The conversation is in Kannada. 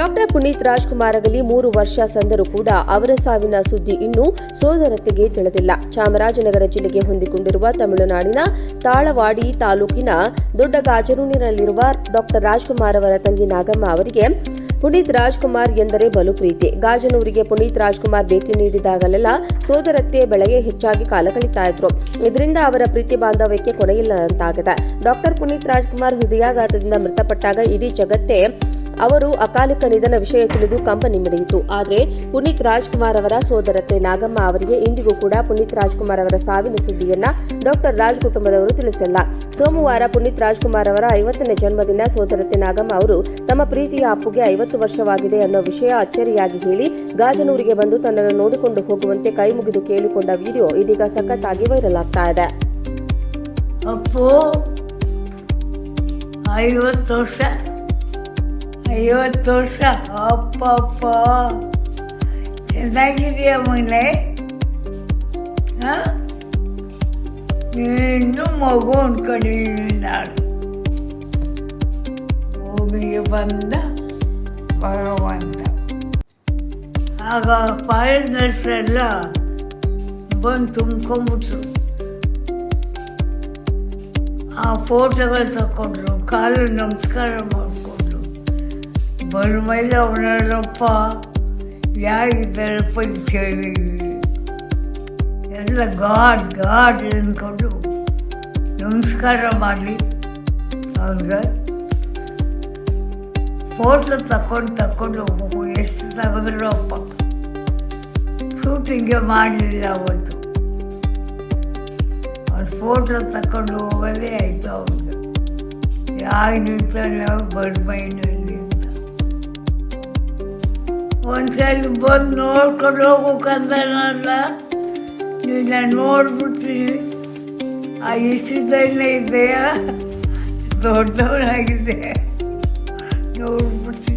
ಡಾಕ್ಟರ್ ಪುನೀತ್ ರಾಜ್ಕುಮಾರ್ ಆಗಲಿ 3 ವರ್ಷ ಸಂದರೂ ಕೂಡ ಅವರ ಸಾವಿನ ಸುದ್ದಿ ಇನ್ನೂ ಸೋದರತೆಗೆ ತಿಳಿದಿಲ್ಲ. ಚಾಮರಾಜನಗರ ಜಿಲ್ಲೆಗೆ ಹೊಂದಿಕೊಂಡಿರುವ ತಮಿಳುನಾಡಿನ ತಾಳವಾಡಿ ತಾಲೂಕಿನ ದೊಡ್ಡಗಾಜನೂರಿನಲ್ಲಿರುವ ಡಾಕ್ಟರ್ ರಾಜ್ಕುಮಾರ್ ಅವರ ತಂಗಿ ನಾಗಮ್ಮ ಅವರಿಗೆ ಪುನೀತ್ ರಾಜ್ಕುಮಾರ್ ಎಂದರೆ ಬಲು ಪ್ರೀತಿ. ಗಾಜನೂರಿಗೆ ಪುನೀತ್ ರಾಜ್ಕುಮಾರ್ ಭೇಟಿ ನೀಡಿದಾಗಲೆಲ್ಲ ಸೋದರತ್ತೆ ಬೆಳಗ್ಗೆ ಹೆಚ್ಚಾಗಿ ಕಾಲ ಕಳೀತಾ ಇದ್ರು. ಇದರಿಂದ ಅವರ ಪ್ರೀತಿ ಬಾಂಧವ್ಯಕ್ಕೆ ಕೊನೆಯಿಲ್ಲದಂತಾಗಿದೆ. ಡಾಕ್ಟರ್ ಪುನೀತ್ ರಾಜ್ಕುಮಾರ್ ಹೃದಯಾಘಾತದಿಂದ ಮೃತಪಟ್ಟಾಗ ಇಡೀ ಜಗತ್ತೇ ಅವರು ಅಕಾಲಿಕ ನಿಧನ ವಿಷಯ ತಿಳಿದು ಕಂಪನಿ ಮಿಡಿಯಿತು. ಆದರೆ ಪುನೀತ್ ರಾಜ್ಕುಮಾರ್ ಅವರ ಸೋದರತೆ ನಾಗಮ್ಮ ಅವರಿಗೆ ಇಂದಿಗೂ ಕೂಡ ಪುನೀತ್ ರಾಜ್ಕುಮಾರ್ ಅವರ ಸಾವಿನ ಸುದ್ದಿಯನ್ನ ಡಾಕ್ಟರ್ ರಾಜ್ ಕುಟುಂಬದವರು ತಿಳಿಸಿಲ್ಲ. ಸೋಮವಾರ ಪುನೀತ್ ರಾಜ್ಕುಮಾರ್ ಅವರ 50ನೇ ಜನ್ಮದಿನ. ಸೋದರತೆ ನಾಗಮ್ಮ ಅವರು ತಮ್ಮ ಪ್ರೀತಿಯ ಅಪ್ಪುಗೆ 50 ವರ್ಷವಾಗಿದೆ ಅನ್ನೋ ವಿಷಯ ಅಚ್ಚರಿಯಾಗಿ ಹೇಳಿ ಗಾಜನೂರಿಗೆ ಬಂದು ತನ್ನನ್ನು ನೋಡಿಕೊಂಡು ಹೋಗುವಂತೆ ಕೈ ಮುಗಿದು ಕೇಳಿಕೊಂಡ ವಿಡಿಯೋ ಇದೀಗ ಸಖತ್ತಾಗಿ ವೈರಲ್ ಆಗ್ತಾ ಇದೆ. ಅಪ್ಪು 50 ವರ್ಷ ಅಪ್ಪ ಚೆನ್ನಾಗಿದೆಯಾ ಮನೆ? ನೀನು ಮಗು ಅನ್ಕೊಂಡಿದ್ದೀನಿ ನಾನು. ಭೂಮಿಗೆ ಬಂದ ಭಗವಂತ. ಆಗ ಫಾರಿನರ್ಸ್ ಎಲ್ಲ ಬಂದು ತುಂಬ್ಕೊಂಬಿಟ್ರು. ಆ ಫೋಟೋಗಳು ತಗೊಂಡ್ರು, ಕಾಲು ನಮಸ್ಕಾರ ಮಾಡಿಕೊಂಡ್ರು. ಬಂದ್ಮೇಲೆ ಅವನಲ್ಲಪ್ಪ ಯಾರಿದ್ದಾರಪ್ಪ ಕೇಳಿ ಎಲ್ಲ ಗಾಡ್ ಅಂದ್ಕೊಂಡು ನಮಸ್ಕಾರ ಮಾಡಿ ಅವ್ರಿಗೆ ಫೋಟೋ ತಗೊಂಡು ಎಷ್ಟು ತೆಗೆದ್ರು ಅಪ್ಪ. ಶೂಟಿಂಗೇ ಮಾಡಲಿಲ್ಲ ಅವತ್ತು. ಅವ್ರು ಫೋಟೋ ತಗೊಂಡು ಹೋಗೋದೇ ಆಯಿತು ಅವ್ರಿಗೆ. ಯಾರು ನಿಂತಾನೆ ಬಂದ್ಮೈನಲ್ಲಿ ಒಂದ್ಸಲ ಬಂದು ನೋಡ್ಕೊಂಡು ಹೋಗೋಕಂದನಲ್ಲ, ನೀನು ನೋಡ್ಬಿಡ್ತೀನಿ. ಆ ಇಷ್ಟದಲ್ಲೇ ಇದೆಯಾ ದೊಡ್ಡವನಾಗಿದೆ ನೋಡ್ಬಿಡ್ತೀನಿ.